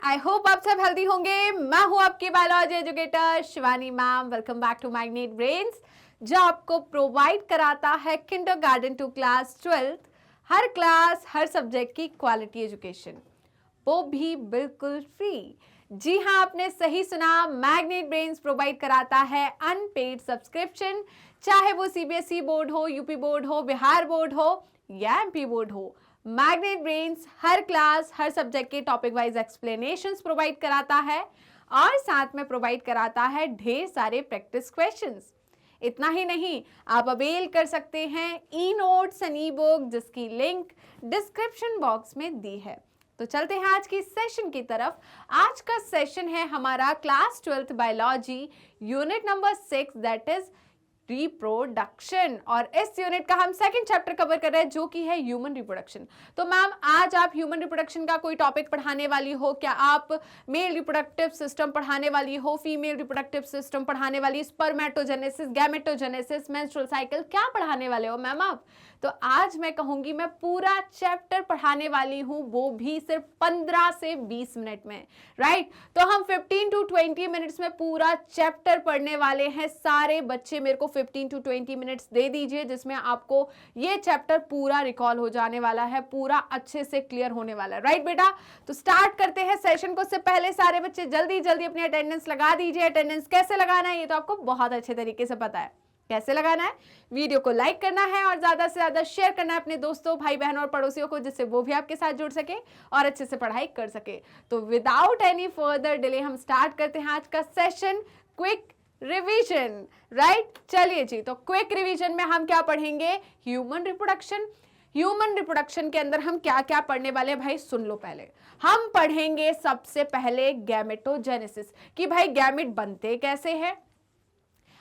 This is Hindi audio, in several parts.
आई होप आप सब हेल्दी होंगे। मैं हूं आपकी biology educator Shivani ma'am. Welcome back to Magnet Brains, जो आपको प्रोवाइड कराता है किंडरगार्टन टू क्लास 12th हर क्लास हर सब्जेक्ट की क्वालिटी एजुकेशन, वो भी बिल्कुल फ्री। जी हाँ, आपने सही सुना, मैग्नेट ब्रेन्स प्रोवाइड कराता है अनपेड सब्सक्रिप्शन, चाहे वो सीबीएसई बोर्ड हो, यूपी बोर्ड हो, बिहार बोर्ड हो या एमपी बोर्ड हो। मैग्नेट ब्रेन्स हर क्लास हर सब्जेक्ट के टॉपिक वाइज एक्सप्लेनेशंस प्रोवाइड कराता है और साथ में प्रोवाइड कराता है ढेर सारे प्रैक्टिस क्वेश्चंस। इतना ही नहीं, आप अवेल कर सकते हैं e notes and E book, जिसकी लिंक डिस्क्रिप्शन बॉक्स में दी है। तो चलते हैं आज की सेशन की तरफ। आज का सेशन है हमारा class 12th biology unit number 6, that is reproduction. और इस यूनिट का हम सेकंड चैप्टर कवर कर रहे हैं, जो कि है ह्यूमन रिप्रोडक्शन। तो मैम, आज आप ह्यूमन रिप्रोडक्शन का कोई टॉपिक पढ़ाने वाली हो क्या? आप मेल रिप्रोडक्टिव सिस्टम पढ़ाने वाली हो, फीमेल रिप्रोडक्टिव सिस्टम पढ़ाने वाली, स्पर्मेटोजेनेसिस, गैमेटोजेनेसिस, मेंस्ट्रुअल साइकिल, क्या पढ़ाने वाले हो मैम आप? तो आज मैं कहूंगी मैं पूरा चैप्टर पढ़ाने वाली हूं, वो भी सिर्फ 15 से 20 मिनट में, राइट? तो हम 15 to 20 मिनट्स में पूरा चैप्टर पढ़ने वाले हैं। सारे बच्चे मेरे को 15 to 20 मिनट्स दे दीजिए, जिसमें आपको ये चैप्टर पूरा रिकॉल हो जाने वाला है, पूरा अच्छे से क्लियर होने वाला है, राइट बेटा? तो स्टार्ट करते हैं सेशन को। उससे पहले सारे बच्चे जल्दी जल्दी अपनी अटेंडेंस लगा दीजिए। अटेंडेंस कैसे लगाना है ये तो आपको बहुत अच्छे तरीके से पता है। कैसे लगाना है? वीडियो को लाइक करना है और ज्यादा से ज्यादा शेयर करना है अपने दोस्तों, भाई बहनों और पड़ोसियों को, जिससे वो भी आपके साथ जुड़ सके और अच्छे से पढ़ाई कर सके। तो विदाउट एनी फर्दर डिले हम स्टार्ट करते हैं आज का सेशन, क्विक रिवीजन, राइट? चलिए जी, तो क्विक रिवीजन में हम क्या पढ़ेंगे? Human reproduction. ह्यूमन रिप्रोडक्शन के अंदर हम क्या क्या पढ़ने वाले हैं भाई, सुन लो। पहले हम पढ़ेंगे सबसे पहले गैमेटोजेनेसिस, कि भाई गैमेट बनते कैसे हैं,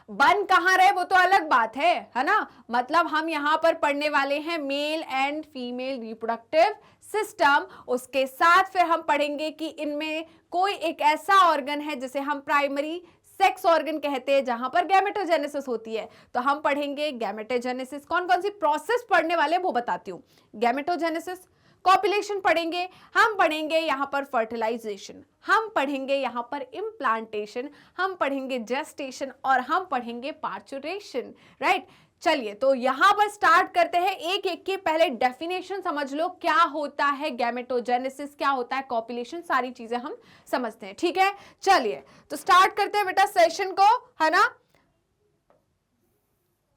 बन कहां रहे वो तो अलग बात है ना? मतलब हम यहां पर पढ़ने वाले हैं mail and female reproductive system. उसके साथ फिर हम पढ़ेंगे कि इनमें कोई एक ऐसा ऑर्गन है जिसे हम प्राइमरी सेक्स ऑर्गन कहते हैं, जहां पर गैमेटोजेनेसिस होती है। तो हम पढ़ेंगे गैमेटोजेनेसिस, कौन कौन सी प्रोसेस पढ़ने वाले वो बताती हूं। गैमेटोजेनेसिस, कॉपुलेशन पढ़ेंगे, हम पढ़ेंगे यहां पर फर्टिलाइजेशन, हम पढ़ेंगे यहां पर इम्प्लांटेशन, हम पढ़ेंगे जेस्टेशन और हम पढ़ेंगे पार्चुरेशन, राइट? चलिए, तो यहां पर स्टार्ट करते हैं एक एक के। पहले डेफिनेशन समझ लो, क्या होता है गैमेटोजेनेसिस, क्या होता है कॉपुलेशन, सारी चीजें हम समझते हैं, ठीक है? चलिए, तो स्टार्ट करते हैं बेटा सेशन को, है ना?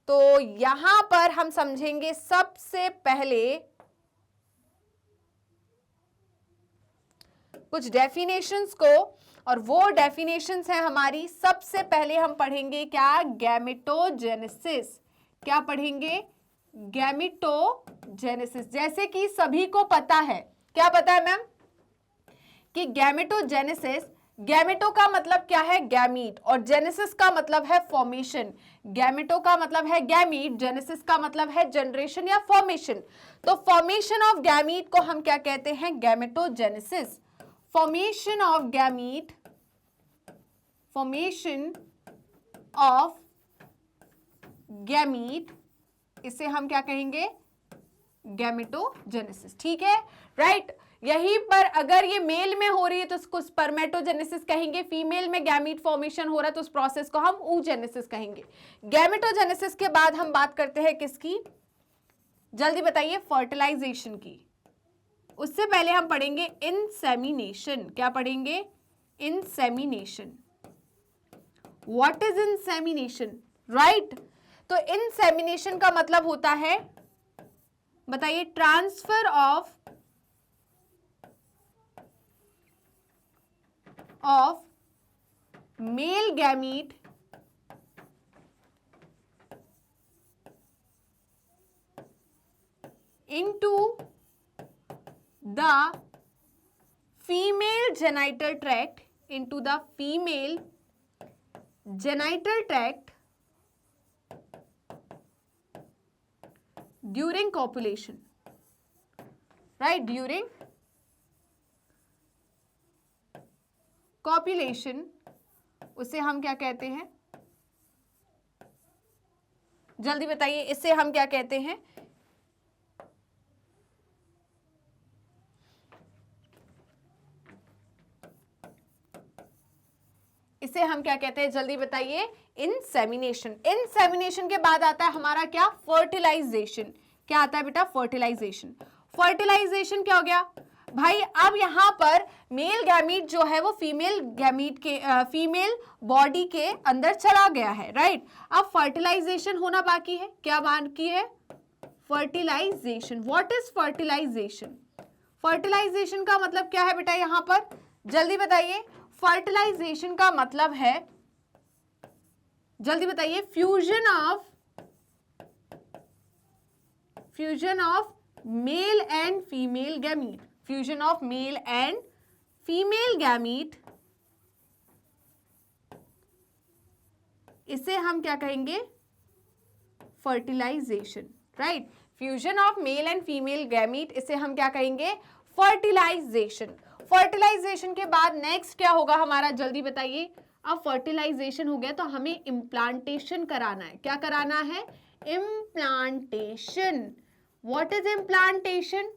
तो यहां पर हम समझेंगे सबसे पहले कुछ डेफिनेशंस को, और वो डेफिनेशंस हैं हमारी। सबसे पहले हम पढ़ेंगे क्या? गैमेटोजेनेसिस। क्या पढ़ेंगे? गैमेटोजेनेसिस। जैसे कि सभी को पता है, क्या पता है मैम? कि गैमेटोजेनेसिस, गैमेटो का मतलब क्या है? गैमीट, और जेनेसिस का मतलब है फॉर्मेशन। गैमेटो का मतलब है गैमीट, जेनेसिस का मतलब है जनरेशन या फॉर्मेशन। तो फॉर्मेशन ऑफ गैमीट को हम क्या कहते हैं? Gametogenesis. formation of gamete, formation of gamete, इसे हम क्या कहेंगे? गैमेटोजेनेसिस, ठीक है, राइट? यहीं पर अगर ये मेल में हो रही है तो उसको स्पर्मेटोजेनेसिस कहेंगे, फीमेल में गैमीट फॉर्मेशन हो रहा है तो उस प्रोसेस को हम oogenesis कहेंगे। गैमेटोजेनेसिस के बाद हम बात करते हैं किसकी? जल्दी बताइए, फर्टिलाइजेशन की। उससे पहले हम पढ़ेंगे इंसेमिनेशन। क्या पढ़ेंगे? Insemination. What is insemination, right? तो इंसेमिनेशन का मतलब होता है, बताइए, transfer of male gamete into the female genital tract, into the female genital tract during copulation, right? During copulation, उसे हम क्या कहते हैं? जल्दी बताइए, इसे हम क्या कहते हैं? इसे हम क्या कहते हैं, जल्दी बताइए, इंसेमिनेशन। इंसेमिनेशन के बाद आता है हमारा क्या, फर्टिलाइजेशन। क्या आता है बेटा, फर्टिलाइजेशन। फर्टिलाइजेशन क्या हो गया भाई, अब यहाँ पर मेल गैमीट जो है वो फीमेल गैमीट के फीमेल बॉडी के अंदर चला गया है, राइट। अब फर्टिलाइजेशन होना बाकी है, क्या बाकी है, fertilisation. What is fertilisation? Fertilisation का मतलब क्या है बेटा, यहां पर जल्दी बताइए। फर्टिलाइजेशन का मतलब है, जल्दी बताइए, fusion of male and female gamete. Fusion of male and female gamete, इसे हम क्या कहेंगे, fertilisation, right. Fusion of male and female gamete, इसे हम क्या कहेंगे, फर्टिलाइजेशन। फर्टिलाइजेशन के बाद नेक्स्ट क्या होगा हमारा, जल्दी बताइए। अब फर्टिलाइजेशन हो गया तो हमें इम्प्लांटेशन कराना है। क्या कराना है, implantation. What is implantation?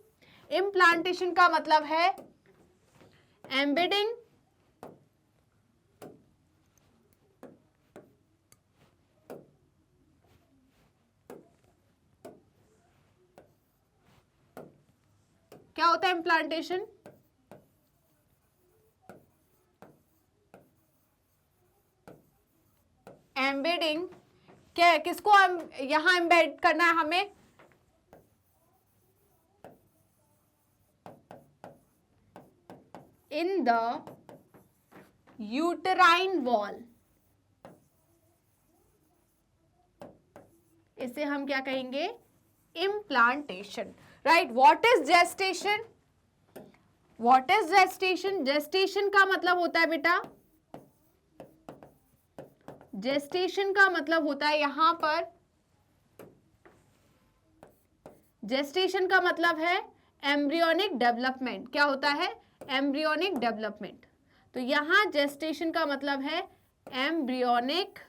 Implantation का मतलब है एम्बेडिंग क्या होता है इम्प्लांटेशन? एम्बेडिंग। क्या, किसको यहां एम्बेड करना है हमें, इन द यूटेराइन वॉल। इसे हम क्या कहेंगे, implantation, right. What is gestation? What is gestation? Gestation का मतलब होता है बेटा, जेस्टेशन का मतलब होता है यहां पर, जेस्टेशन का मतलब है एम्ब्रियोनिक डेवलपमेंट। क्या होता है, एम्ब्रियोनिक डेवलपमेंट। तो यहां जेस्टेशन का मतलब है एम्ब्रियोनिक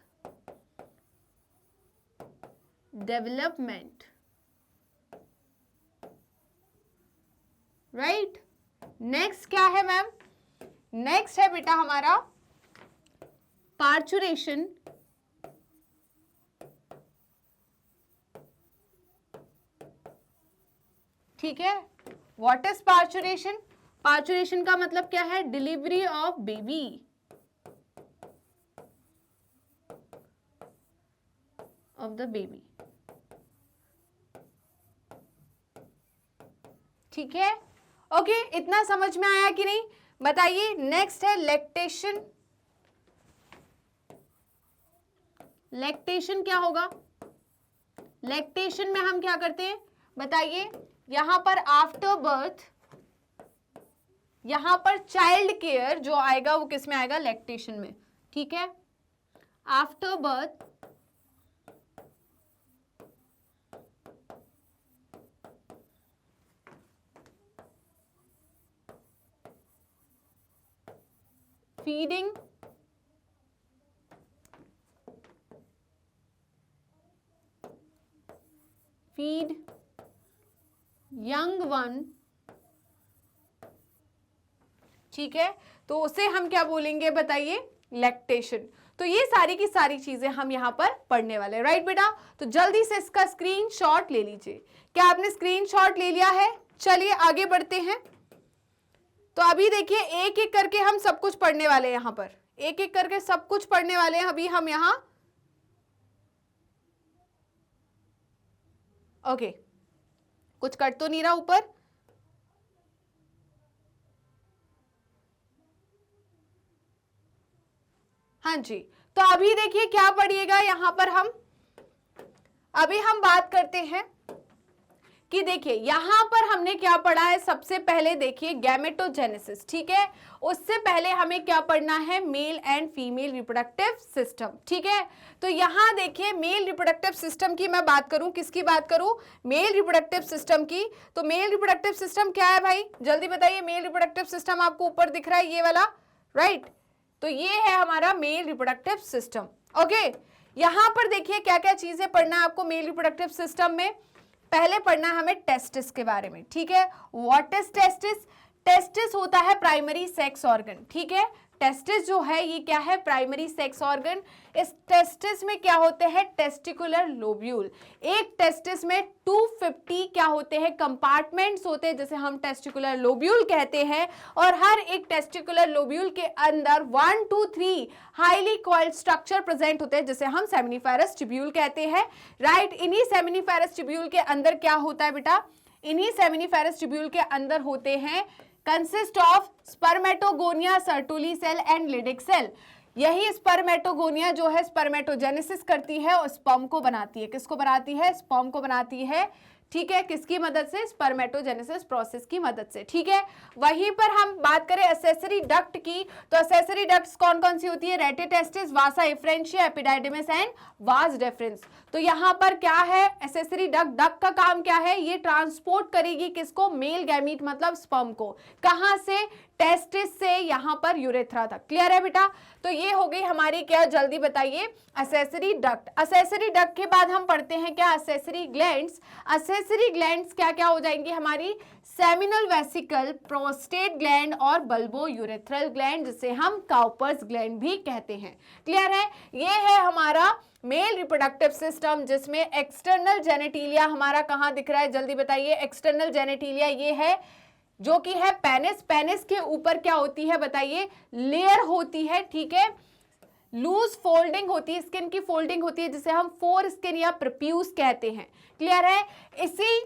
डेवलपमेंट, राइट। नेक्स्ट क्या है मैम, नेक्स्ट है बेटा हमारा पार्चुरेशन। ठीक है, व्हाट इज पार्चुरेशन? पार्चुरेशन का मतलब क्या है, delivery of baby. Of the baby, ठीक है। ओके, इतना समझ में आया कि नहीं, बताइए। नेक्स्ट है लैक्टेशन। लैक्टेशन क्या होगा? लैक्टेशन में हम क्या करते हैं बताइए। यहां पर आफ्टर बर्थ, यहां पर चाइल्ड केयर जो आएगा वो किस में आएगा, लैक्टेशन में, ठीक है। After birth feeding, feed young one, ठीक है। तो उसे हम क्या बोलेंगे बताइए, लैक्टेशन। तो ये सारी की सारी चीजें हम यहां पर पढ़ने वाले, राइट बेटा। तो जल्दी से इसका स्क्रीनशॉट ले लीजिए। क्या आपने स्क्रीनशॉट ले लिया है? चलिए आगे बढ़ते हैं। तो अभी देखिए एक एक करके हम सब कुछ पढ़ने वाले हैं, यहां पर एक एक करके सब कुछ पढ़ने वाले हैं अभी हम यहां। ओके, कुछ कट तो नहीं रहा ऊपर? हाँ जी। तो अभी देखिए क्या पढ़िएगा यहां पर हम, अभी हम बात करते हैं कि देखिए यहां पर हमने क्या पढ़ा है। सबसे पहले देखिए गैमेटोजेनेसिस, ठीक है। उससे पहले हमें क्या पढ़ना है, mail and female reproductive system, ठीक है। तो यहां देखिए मेल रिप्रोडक्टिव सिस्टम की मैं बात करूं, किसकी बात करूं, मेल रिप्रोडक्टिव सिस्टम की। तो मेल रिप्रोडक्टिव सिस्टम क्या है भाई, जल्दी बताइए। मेल रिप्रोडक्टिव सिस्टम आपको ऊपर दिख रहा है ये वाला, राइट। तो ये है हमारा मेल रिप्रोडक्टिव सिस्टम, ओके। यहां पर देखिए क्या क्या चीजें पढ़ना है आपको मेल रिप्रोडक्टिव सिस्टम में। पहले पढ़ना है हमें टेस्टिस के बारे में, ठीक है। What is testis? टेस्टिस होता है प्राइमरी सेक्स ऑर्गन, ठीक है। टेस्टिस जो है ये क्या है, प्राइमरी सेक्स ऑर्गन। इस टेस्टिस में क्या होते हैं, टेस्टिकुलर लोब्यूल। एक टेस्टिस में 250 क्या होते हैं, कंपार्टमेंट्स होते हैं, जिसे हम टेस्टिकुलर लोब्यूल कहते हैं। और हर एक टेस्टिकुलर लोब्यूल के अंदर 1 to 3 highly coiled structure present होते हैं, जिसे हम सेमिनिफेरस ट्यूब्यूल कहते हैं, राइट। इन्हीं सेमिनिफेरस ट्यूब्यूल के अंदर क्या होता है बेटा, इन्हीं सेमिनिफेरस ट्यूब्यूल के अंदर होते हैं consist of spermatogonia, Sertoli cell and Leydig cell. यही स्पर्मेटोगोनिया जो है स्पर्मेटोजेनेसिस करती है और स्पर्म को बनाती है। किसको बनाती है, स्पर्म को बनाती है, ठीक है। किसकी मदद से, स्पर्मेटोजेनेसिस प्रोसेस की मदद से, ठीक है। वहीं पर हम बात करें एक्सेसरी डक्ट की, तो एक्सेसरी डक्ट्स कौन कौन सी होती है, rete testis, vasa efferentia, epididymis and vas deferens. तो यहाँ पर क्या है, एक्सेसरी डक्ट, डक्ट का काम क्या है, ये ट्रांसपोर्ट करेगी किसको, मेल गैमीट मतलब स्पर्म को, कहां से, टेस्टिस से यहाँ पर यूरेथ्रा तक। क्लियर है बेटा। तो ये हो गई हमारी क्या, जल्दी बताइए, एक्सेसरी डक्ट। एक्सेसरी डक्ट के बाद हम पढ़ते हैं क्या, एक्सेसरी ग्लैंड्स। एक्सेसरी ग्लैंड्स क्या क्या हो जाएंगी हमारी, सेमिनल वेसिकल, प्रोस्टेट ग्लैंड और बल्बो यूरेथ्रल ग्लैंड, जिसे हम काउपर्स ग्लैंड भी कहते हैं। क्लियर है। ये है हमारा मेल रिप्रोडक्टिव सिस्टम, जिसमें एक्सटर्नल जेनेटिलिया हमारा कहाँ दिख रहा है, जल्दी बताइए। एक्सटर्नल जेनेटिलिया ये है जो कि है पेनिस। पेनिस के ऊपर क्या होती है बताइए, लेयर होती है, ठीक है। लूज फोल्डिंग होती है, स्किन की फोल्डिंग होती है, जिसे हम फोर स्किन या प्रप्यूस कहते हैं। क्लियर है। इसी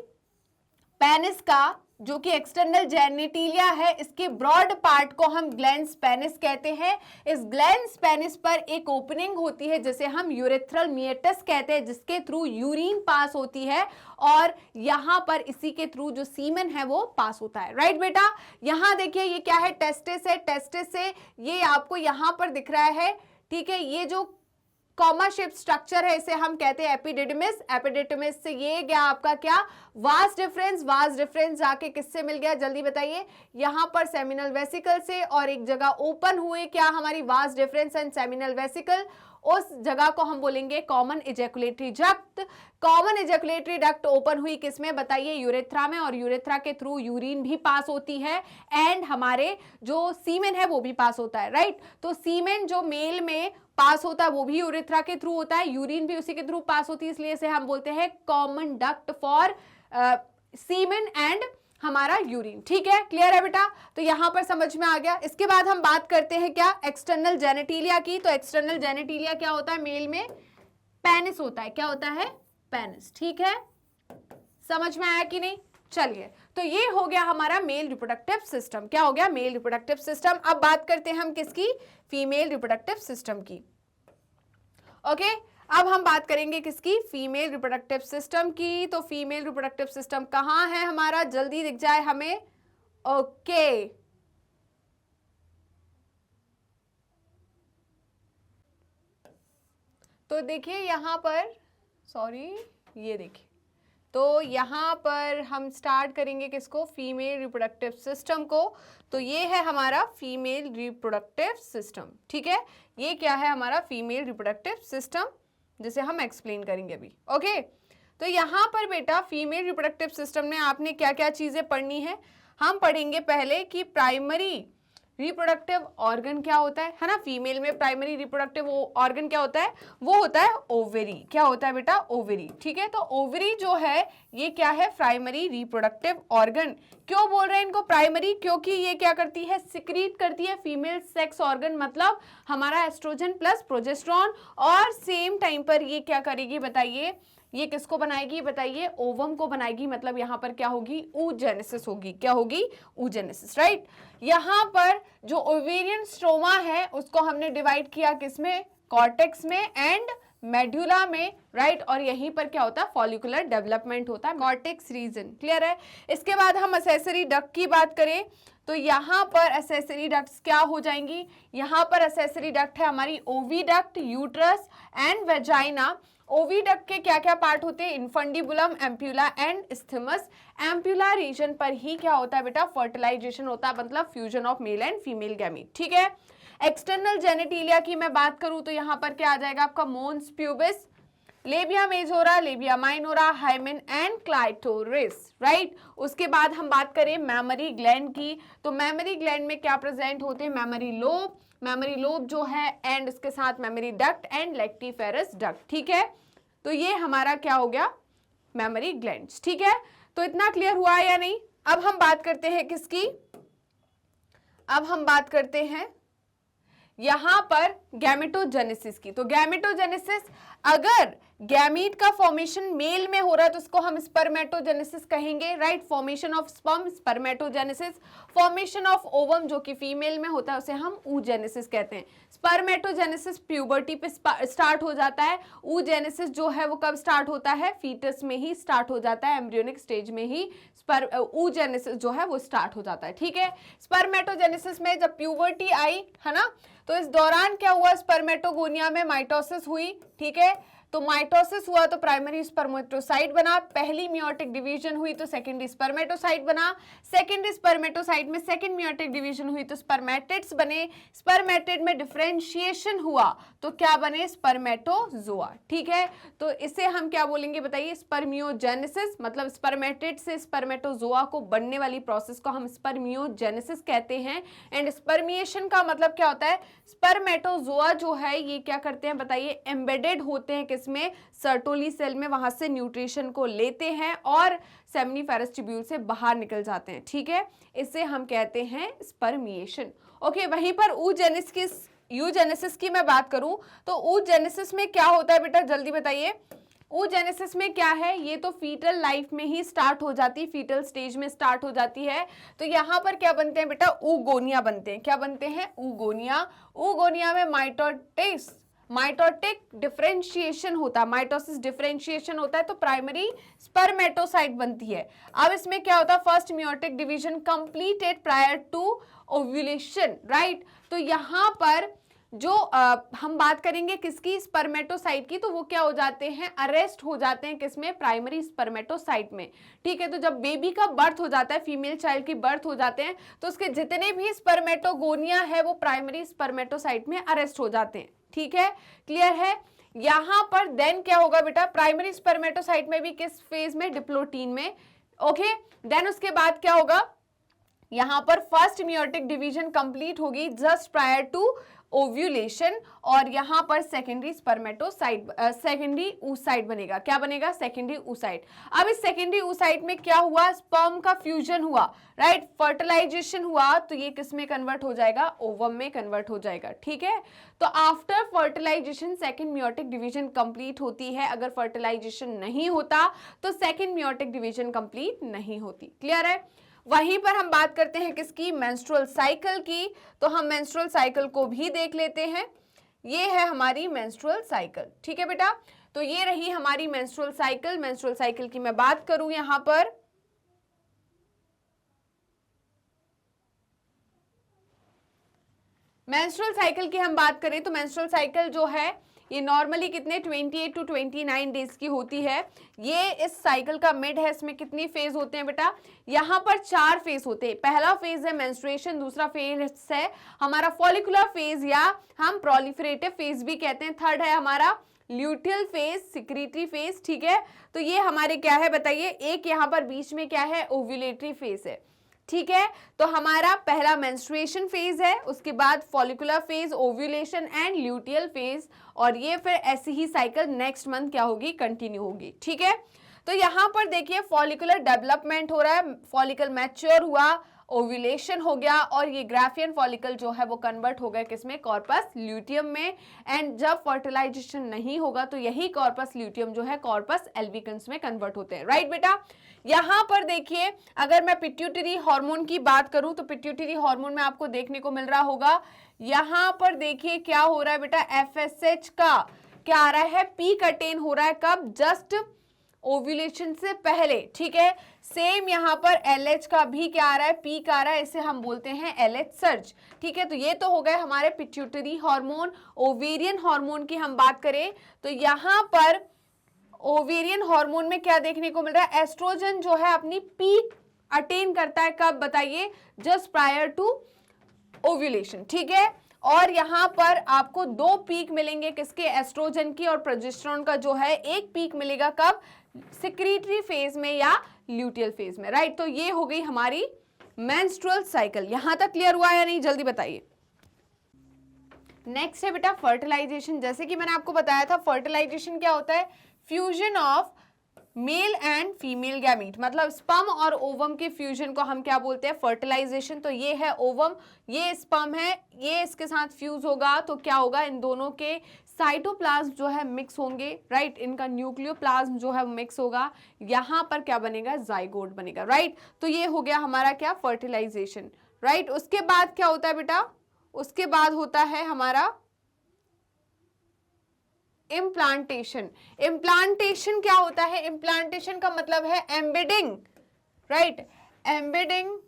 पेनिस का जो कि एक्सटर्नल जेनिटिलिया है, इसके ब्रॉड पार्ट को हम ग्लैंड्स पेनिस कहते हैं। इस ग्लैंड्स पेनिस पर एक ओपनिंग होती है, जिसे हम यूरेथ्रल मिएटस कहते हैं, जिसके थ्रू यूरिन पास होती है और यहाँ पर इसी के थ्रू जो सीमेन है वो पास होता है, राइट बेटा। यहाँ देखिए ये क्या है, टेस्टिस है। टेस्टिस से ये आपको यहाँ पर दिख रहा है, ठीक है। ये जो कॉमा शेप स्ट्रक्चर है इसे हम कहते हैं एपिडिडमिस। एपिडिडमिस से ये गया आपका क्या, वास डिफरेंस। वास डिफरेंस जाके किससे मिल गया, जल्दी बताइए, यहाँ पर सेमिनल वेसिकल से, और एक जगह ओपन हुए क्या हमारी vas deferens and seminal vesicle, उस जगह को हम बोलेंगे common ejaculatory duct. Common ejaculatory duct open हुई किसमें बताइए, यूरेथ्रा में, और यूरेथ्रा के थ्रू यूरिन भी पास होती है एंड हमारे जो सीमेन है वो भी पास होता है, राइट। तो सीमेन जो मेल में पास होता है वो भी यूरेथ्रा के थ्रू होता है, यूरिन भी उसी के थ्रू पास होती है, इसलिए इसे हम बोलते हैं common duct for semen and हमारा यूरिन, ठीक है। क्लियर है बेटा। तो यहां पर समझ में आ गया। इसके बाद हम बात करते हैं क्या, एक्सटर्नल जेनेटिलिया की। तो एक्सटर्नल जेनेटिलिया क्या होता है, मेल में पेनिस होता है। क्या होता है, पेनिस, ठीक है। समझ में आया कि नहीं, चलिए। तो ये हो गया हमारा मेल रिप्रोडक्टिव सिस्टम। क्या हो गया, मेल रिप्रोडक्टिव सिस्टम। अब बात करते हैं हम किसकी, फीमेल रिप्रोडक्टिव सिस्टम की। ओके, अब हम बात करेंगे किसकी, फीमेल रिप्रोडक्टिव सिस्टम की। तो फीमेल रिप्रोडक्टिव सिस्टम कहाँ है हमारा, जल्दी दिख जाए हमें। ओके, तो देखिए यहां पर, सॉरी, ये देखिए, तो यहाँ पर हम स्टार्ट करेंगे किसको, फीमेल रिप्रोडक्टिव सिस्टम को। तो ये है हमारा फीमेल रिप्रोडक्टिव सिस्टम, ठीक है। ये क्या है हमारा फीमेल रिप्रोडक्टिव सिस्टम, जिसे हम एक्सप्लेन करेंगे अभी। ओके, तो यहाँ पर बेटा फीमेल रिप्रोडक्टिव सिस्टम में आपने क्या क्या चीजें पढ़नी है, हम पढ़ेंगे पहले कि प्राइमरी रिप्रोडक्टिव ऑर्गन क्या होता है ना। फीमेल में प्राइमरी रिप्रोडक्टिव ऑर्गन क्या होता है, वो होता है ओवेरी। क्या होता है बेटा, ओवेरी, ठीक है। तो ओवेरी जो है ये क्या है, प्राइमरी रिप्रोडक्टिव ऑर्गन। क्यों बोल रहे हैं इनको प्राइमरी, क्योंकि ये क्या करती है, सिक्रीट करती है फीमेल सेक्स ऑर्गन, मतलब हमारा एस्ट्रोजन प्लस प्रोजेस्टेरॉन, और सेम टाइम पर ये क्या करेगी बताइए, ये किसको बनाएगी बताइए, ओवम को बनाएगी। मतलब यहाँ पर क्या होगी, oogenesis होगी। क्या होगी, oogenesis, राइट। यहाँ पर जो ओवेरियन स्ट्रोमा है उसको हमने डिवाइड किया किसमें, कॉर्टेक्स में एंड मेड्यूला में, राइट। और यहीं पर क्या होता है, फॉलिकुलर डेवलपमेंट होता है, कॉर्टेक्स रीजन। क्लियर है। इसके बाद हम एक्सेसरी डक्ट की बात करें तो यहाँ पर एक्सेसरी डक्ट्स क्या हो जाएंगी, यहाँ पर एक्सेसरी डक्ट है हमारी oviduct, uterus and vagina. Oviduct के क्या क्या पार्ट होते हैं, infundibulum, ampulla and isthmus. Ampulla region पर ही क्या होता है बेटा, फर्टिलाइजेशन होता है, मतलब fusion of male and female gamete, ठीक है। एक्सटर्नल जेनेटिलिया की मैं बात करूं तो यहाँ पर क्या आ जाएगा आपका, mons pubis, labia majora, labia minora, hymen and clitoris, right. उसके बाद हम बात करें मैमरी ग्लैंड की, तो मैमरी ग्लैंड में क्या प्रेजेंट होते हैं, मेमोरी लोब, मेमोरी लोब जो है एंड इसके साथ memory duct and lactiferous duct, ठीक है। तो ये हमारा क्या हो गया, मेमोरी ग्लैंड्स, ठीक है। तो इतना क्लियर हुआ या नहीं। अब हम बात करते हैं किसकी, अब हम बात करते हैं यहां पर गैमेटोजेनेसिस की। तो गैमेटोजेनेसिस, अगर गैमीट का फॉर्मेशन मेल में हो रहा है तो उसको हम स्पर्मेटोजेनेसिस कहेंगे, right. Formation of sperm spermatogenesis, formation of ovum जो कि फीमेल में होता है उसे हम oogenesis कहते हैं। स्पर्मेटोजेनेसिस प्यूबर्टी पे स्टार्ट हो जाता है, oogenesis जो है वो कब स्टार्ट होता है, फीटस में ही स्टार्ट हो जाता है, एम्ब्रियोनिक स्टेज में ही oogenesis जो है वो स्टार्ट हो जाता है, ठीक है। स्पर्मेटोजेनेसिस में जब प्यूबर्टी आई है ना, तो इस दौरान क्या हुआ, स्पर्मेटोगोनिया में माइटोसिस हुई, ठीक है। तो माइटोसिस हुआ तो प्राइमरी स्पर्मेटोसाइट बना, पहली मियोटिक डिवीजन हुई तो सेकेंडरी स्पर्मेटोसाइट बना, सेकेंडरी स्पर्मेटोसाइट में सेकेंड मियोटिक डिवीजन हुई तो स्पर्मेटिड्स बने, स्पर्मेटिड में डिफरेंशिएशन हुआ तो क्या बने, स्पर्मेटोजोआ, ठीक है। तो इसे हम क्या बोलेंगे बताइए, स्पर्मियोजेनेसिस, मतलब स्पर्मेटिड से स्पर्मेटोजोआ को बनने वाली प्रोसेस को हम स्पर्मियोजेनेसिस कहते हैं। एंड स्पर्मिएशन का मतलब क्या होता है, स्पर्मेटोजोआ जो है ये क्या करते हैं बताइए, एम्बेडेड होते हैं किसमें, सर्टोली सेल में, वहां से न्यूट्रिशन को लेते हैं और सेमिनिफेरस ट्यूब्यूल से बाहर निकल जाते हैं, ठीक है। इसे हम कहते हैं स्पर्मिएशन। ओके, वहीं पर यूजेनेसिस की मैं बात करूं तो यूजेनेसिस में क्या होता है बेटा, जल्दी बताइए। oogenesis में क्या है, ये तो फीटल लाइफ में ही स्टार्ट हो जाती है, फीटल स्टेज में स्टार्ट हो जाती है। तो यहाँ पर क्या बनते हैं बेटा, ऊगोनिया बनते हैं। क्या बनते हैं, ऊगोनिया। ऊगोनिया में माइटोटिक डिफरेंशिएशन होता है, माइटोसिस डिफरेंशिएशन होता है तो प्राइमरी स्पर्मेटोसाइट बनती है। अब इसमें क्या होता है, first meiotic division completed prior to ovulation, right. तो यहाँ पर जो हम बात करेंगे किसकी, स्पर्मेटोसाइट की, तो वो क्या हो जाते हैं, अरेस्ट हो जाते हैं किसमें, प्राइमरी स्पर्मेटोसाइट में, ठीक है। तो जब बेबी का बर्थ हो जाता है, फीमेल चाइल्ड की बर्थ हो जाते हैं तो उसके जितने भी स्पर्मेटोगोनिया है वो प्राइमरी स्पर्मेटोसाइट में अरेस्ट हो जाते हैं, ठीक है। क्लियर है। यहां पर देन क्या होगा बेटा, प्राइमरी स्पर्मेटोसाइट में भी किस फेज में, डिप्लोटीन में, ओके। देन उसके बाद क्या होगा, यहां पर फर्स्ट मियोटिक डिवीजन कंप्लीट होगी जस्ट प्रायर टू ओव्यूलेशन और यहां पर सेकेंडरी स्पर्मेटोसाइट, सेकेंडरी oocyte बनेगा। क्या बनेगा, सेकेंडरी oocyte। अब इस सेकेंडरी oocyte में क्या हुआ, स्पर्म का फ्यूजन हुआ, राइट, फर्टिलाइजेशन हुआ तो ये किस में कन्वर्ट हो जाएगा, ओवम में कन्वर्ट हो जाएगा, ठीक है। तो after fertilisation second meiotic division complete होती है, अगर फर्टिलाइजेशन नहीं होता तो सेकेंड मियोटिक डिवीजन कंप्लीट नहीं होती। क्लियर है। वहीं पर हम बात करते हैं किसकी, मेंस्ट्रुअल साइकिल की। तो हम मेंस्ट्रुअल साइकिल को भी देख लेते हैं। ये है हमारी मेंस्ट्रुअल साइकिल, ठीक है बेटा। तो ये रही हमारी मेंस्ट्रुअल साइकिल। मेंस्ट्रुअल साइकिल की मैं बात करूं यहां पर, मेंस्ट्रुअल साइकिल की हम बात करें तो मेंस्ट्रुअल साइकिल जो है ये नॉर्मली कितने 28 टू 29 डेज की होती है। ये इस साइकिल का मिड है। इसमें कितनी फेज होते हैं बेटा, यहाँ पर 4 फेज होते हैं। पहला फेज है मेंस्ट्रुएशन, दूसरा फेज है हमारा फॉलिकुलर फेज या हम प्रोलिफरेटिव फेज भी कहते हैं, थर्ड है हमारा ल्यूटियल फेज, सिक्रीटरी फेज, ठीक है। तो ये हमारे क्या है बताइए, एक यहाँ पर बीच में क्या है, ओव्यूलेटरी फेज है, ठीक है। तो हमारा पहला मेंस्ट्रुएशन फेज है, उसके बाद follicular phase, ovulation and luteal phase, और ये फिर ऐसी ही साइकिल नेक्स्ट मंथ क्या होगी, कंटिन्यू होगी, ठीक है। तो यहां पर देखिए फॉलिकुलर डेवलपमेंट हो रहा है, फॉलिकल मैच्योर हुआ, ओव्यूलेशन हो गया और ये ग्राफियन फॉलिकल जो है वो कन्वर्ट हो गया किसमें, कॉर्पस ल्यूटियम में। एंड जब फर्टिलाइजेशन नहीं होगा तो यही कॉर्पस ल्यूटियम जो है कॉर्पस एल्बिकन्स में कन्वर्ट होते हैं, राइट बेटा। यहां पर देखिए अगर मैं पिट्यूटरी हार्मोन की बात करूं तो पिट्यूटरी हार्मोन में आपको देखने को मिल रहा होगा, यहां पर देखिए क्या हो रहा है बेटा, एफएसएच का क्या आ रहा है, पीक अटेन हो रहा है, कब, जस्ट ओव्यूलेशन से पहले, ठीक है। सेम यहां पर एलएच का भी क्या आ रहा है, पीक आ रहा है, इसे हम बोलते हैं एलएच सर्ज, ठीक है। तो ये तो हो गए हमारे पिट्यूटरी हार्मोन। ओवेरियन हार्मोन की हम बात करें तो यहां पर ओवेरियन हार्मोन में क्या देखने को मिल रहा है, एस्ट्रोजन जो है अपनी पीक अटेन करता है, कब बताइए, जस्ट प्रायर टू ओव्यूलेशन, ठीक है। और यहाँ पर आपको 2 पीक मिलेंगे किसके, एस्ट्रोजन की, और प्रोजेस्टेरॉन का जो है 1 पीक मिलेगा कब, सिक्रीटरी फेज में या ल्यूटियल फेज में, राइट। तो ये हो गई हमारी मेंस्ट्रुअल साइकिल। यहां तक क्लियर हुआ या नहीं, जल्दी बताइए। नेक्स्ट है बेटा फर्टिलाइजेशन। जैसे कि मैंने आपको बताया था फर्टिलाइजेशन क्या होता है, fusion of male and female gamete, मतलब स्पर्म और ओवम के फ्यूजन को हम क्या बोलते हैं, फर्टिलाइजेशन। तो ये है ओवम, ये स्पर्म है, ये इसके साथ फ्यूज होगा तो क्या होगा, इन दोनों के साइटोप्लाज्म जो है मिक्स होंगे, राइट। इनका न्यूक्लियोप्लाज्म जो है मिक्स होगा, यहां पर क्या बनेगा, जाइगोट बनेगा, राइट। तो ये हो गया हमारा क्या, फर्टिलाइजेशन, राइट। उसके बाद क्या होता है बेटा, उसके बाद होता है हमारा इम्प्लांटेशन। इम्प्लांटेशन क्या होता है, इम्प्लांटेशन का मतलब है embedding, right, embedding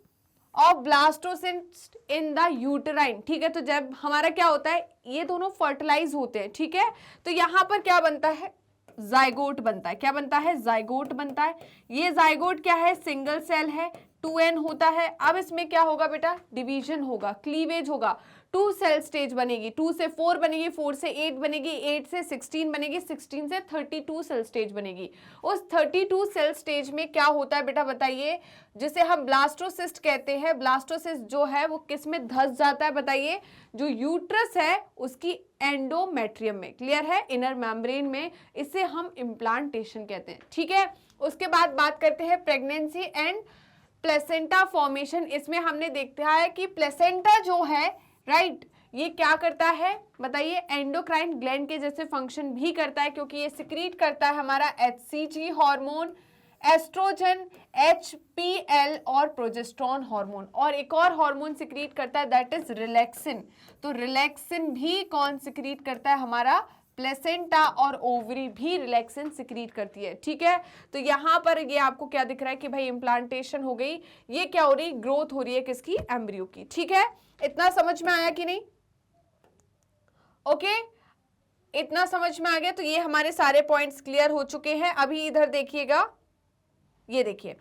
of blastocyst in the uterine, ठीक है। तो जब हमारा क्या होता है, ये दोनों फर्टिलाइज होते हैं, ठीक है, तो यहां पर क्या बनता है, जाइगोट बनता है। क्या बनता है, जाइगोट बनता है। ये जाइगोट क्या है, सिंगल सेल है, 2n होता है। अब इसमें क्या होगा बेटा, डिवीजन होगा, क्लीवेज होगा, 2 सेल स्टेज बनेगी, 2 से 4 बनेगी, 4 से 8 बनेगी, 8 से 16 बनेगी, 16 से 32 सेल स्टेज बनेगी। उस 32 सेल स्टेज में क्या होता है बेटा बताइए, जिसे हम ब्लास्टोसिस्ट कहते हैं। ब्लास्टोसिस्ट जो है वो किस में धस जाता है बताइए, जो यूट्रस है उसकी एंडोमेट्रियम में, क्लियर है, इनर मेम्ब्रेन में। इसे हम इम्प्लांटेशन कहते हैं, ठीक है। उसके बाद बात करते हैं प्रेगनेंसी एंड प्लेसेंटा फॉर्मेशन। इसमें हमने देखा है कि प्लेसेंटा जो है, राइट, ये क्या करता है बताइए, एंडोक्राइन ग्लैंड के जैसे फंक्शन भी करता है, क्योंकि ये सिक्रीट करता है हमारा HCG हार्मोन, एस्ट्रोजन, HPL और प्रोजेस्टेरॉन हार्मोन, और एक और हार्मोन सिक्रीट करता है दैट इज रिलैक्सिन। तो रिलैक्सिन भी कौन सिक्रीट करता है, हमारा प्लेसेंटा, और ओवरी भी रिलैक्सिन सिक्रीट करती है, ठीक है। तो यहां पर ये आपको क्या दिख रहा है कि भाई इम्प्लांटेशन हो गई, ये क्या हो रही, ग्रोथ हो रही है किसकी, एम्ब्रियो की, ठीक है। इतना समझ में आया कि नहीं, ओके, इतना समझ में आ गया। तो ये हमारे सारे पॉइंट्स क्लियर हो चुके हैं। अभी इधर देखिएगा, ये देखिए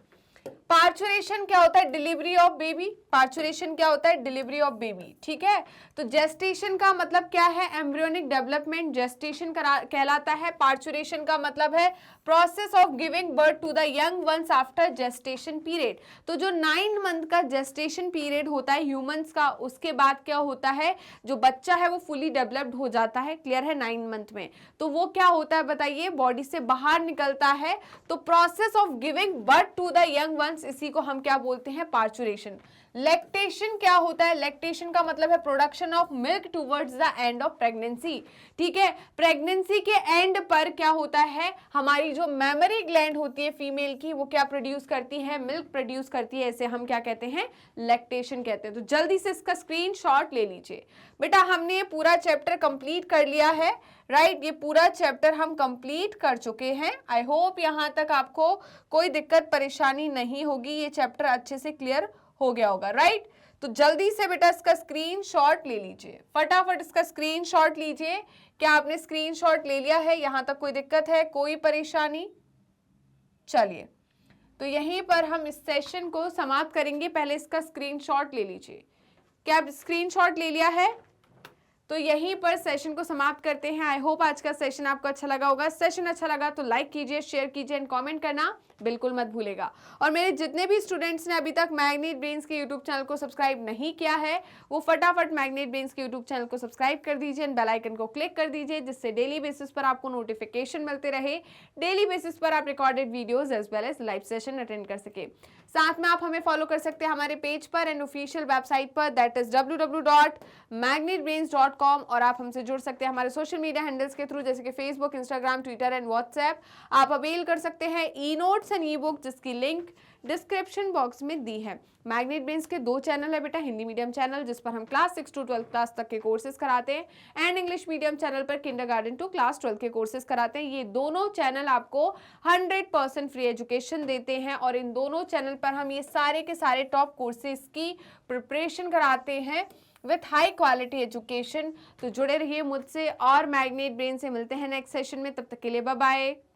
पार्चुरेशन क्या होता है, डिलीवरी ऑफ बेबी। पार्चुरेशन क्या होता है, डिलीवरी ऑफ बेबी, ठीक है। तो जेस्टेशन का मतलब क्या है, एम्ब्रियोनिक डेवलपमेंट जेस्टेशन कहलाता है। पार्चुरेशन का मतलब है process of giving birth to the young ones after gestation period. तो जो 9 मंथ का जेस्टेशन पीरियड होता है ह्यूमंस का, उसके बाद क्या होता है, जो बच्चा है वो फुली डेवलप्ड हो जाता है, क्लियर है, 9 मंथ में। तो वो क्या होता है बताइए, बॉडी से बाहर निकलता है। तो process of giving birth to the young ones, इसी को हम क्या बोलते हैं, पार्चुरेशन। लैक्टेशन क्या होता है, लैक्टेशन का मतलब है production of milk towards the end of pregnancy, ठीक है। प्रेगनेंसी के एंड पर क्या होता है, हमारी जो मेमरी ग्लैंड होती है फीमेल की, वो क्या प्रोड्यूस करती है, मिल्क प्रोड्यूस करती है। इसे हम क्या कहते हैं, लैक्टेशन कहते हैं। तो जल्दी से इसका स्क्रीनशॉट ले लीजिए बेटा। हमने ये पूरा चैप्टर कंप्लीट कर लिया है, राइट, ये पूरा चैप्टर हम कंप्लीट कर चुके हैं। आई होप यहां तक आपको कोई दिक्कत परेशानी नहीं होगी, ये चैप्टर अच्छे से क्लियर हो गया होगा, राइट। तो जल्दी से बेटा इसका स्क्रीनशॉट ले लीजिए, फटाफट इसका स्क्रीनशॉट लीजिए। क्या आपने स्क्रीनशॉट ले लिया है, यहां तक कोई दिक्कत है, कोई परेशानी? चलिए, तो यहीं पर हम इस सेशन को समाप्त करेंगे। पहले इसका स्क्रीनशॉट ले लीजिए। क्या आप स्क्रीनशॉट ले लिया है? तो यहीं पर सेशन को समाप्त करते हैं। आई होप आज का सेशन आपको अच्छा लगा होगा। सेशन अच्छा लगा तो लाइक कीजिए, शेयर कीजिए एंड कमेंट करना बिल्कुल मत भूलेगा। और मेरे जितने भी स्टूडेंट्स ने अभी तक मैग्नेट ब्रेन्स के यूट्यूब चैनल को सब्सक्राइब नहीं किया है, वो फटाफट मैग्नेट ब्रेन्स के यूट्यूब चैनल को सब्सक्राइब कर दीजिए एंड बेल आइकन को क्लिक कर दीजिए, जिससे डेली बेसिस पर आपको नोटिफिकेशन मिलते रहे। डेली बेसिस पर आप recorded videos as well as live session attend कर सके। साथ में आप हमें फॉलो कर सकते हैं हमारे पेज पर एंड ऑफिशियल वेबसाइट पर, दैट इज www.magnetbrains.com। और आप हमसे जुड़ सकते हैं हमारे सोशल मीडिया हैंडल्स के थ्रू, जैसे कि Facebook, Instagram, Twitter and WhatsApp. आप अवेल कर सकते हैं e notes and E book, जिसकी लिंक डिस्क्रिप्शन बॉक्स में दी है। मैग्नेट ब्रेन्स के 2 चैनल है बेटा, हिंदी मीडियम चैनल जिस पर हम क्लास 6 to 12 क्लास तक के कोर्सेज कराते हैं, एंड इंग्लिश मीडियम चैनल पर किंडरगार्टन टू क्लास 12 के कोर्सेज कराते हैं। ये दोनों चैनल आपको 100% फ्री एजुकेशन देते हैं, और इन दोनों चैनल पर हम ये सारे के सारे टॉप कोर्सेज की प्रिपरेशन कराते हैं विथ हाई क्वालिटी एजुकेशन। तो जुड़े रहिए मुझसे, और मैग्नेट ब्रेन से मिलते हैं नेक्स्ट सेशन में। तब तक के लिए बाय बाय।